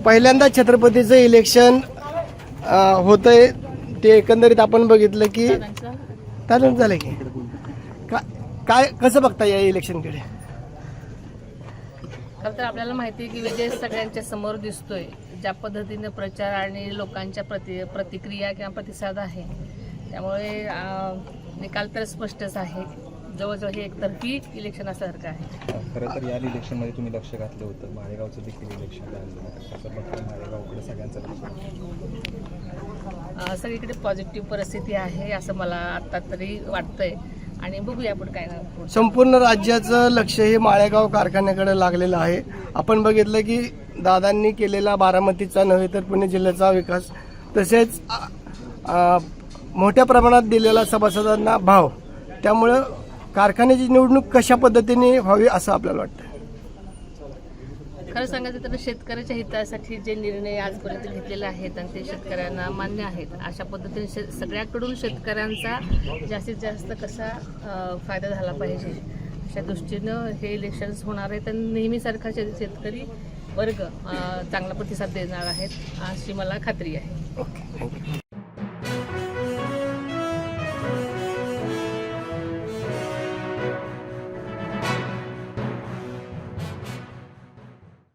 पहिल्यांदा छत्रपतीचं इलेक्शन होतंय ते एकंदरीत आपण बघितलं की चालून झालं की काय कसं बघता या इलेक्शनकडे? खरं तर आपल्याला माहिती आहे की विजय सगळ्यांच्या समोर दिसतोय. ज्या पद्धतीने प्रचार आणि लोकांच्या प्रतिक्रिया किंवा प्रतिसाद आहे त्यामुळे निकाल तर स्पष्टच आहे. जवळजवळ हे एकतर्फी इलेक्शन असल्यासारखं आहे. खरं तर या इलेक्शनमध्ये तुम्ही लक्ष घातलं होतं, माळेगावचं देखील इलेक्शन झालं, कसं बघता माळेगावकडे सगळ्यांचं लक्ष? सगळीकडे पॉझिटिव्ह परिस्थिती आहे असं मला आत्ता तरी वाटतंय आणि बघूया आपण काय ना. संपूर्ण राज्याचं लक्ष हे माळेगाव कारखान्याकडे लागलेलं आहे. आपण बघितलं की दादांनी केलेला बारामतीचा नव्हे तर पुणे जिल्ह्याचा विकास, तसेच मोठ्या प्रमाणात दिलेला सभासदांना भाव, त्यामुळं कारखान्याची निवडणूक कशा पद्धतीने व्हावी असं आपल्याला वाटतं. खरं सांगायचं तर शेतकऱ्याच्या हितासाठी जे निर्णय आजपर्यंत घेतलेले आहेत आणि ते शेतकऱ्यांना मान्य आहेत, अशा पद्धतीने सगळ्याकडून शेतकऱ्यांचा जास्तीत जास्त कसा फायदा झाला पाहिजे अशा दृष्टीनं हे इलेक्शन्स होणार आहेत. आणि नेहमीसारखा शेतकरी वर्ग चांगला प्रतिसाद देणार आहेत अशी मला खात्री आहे.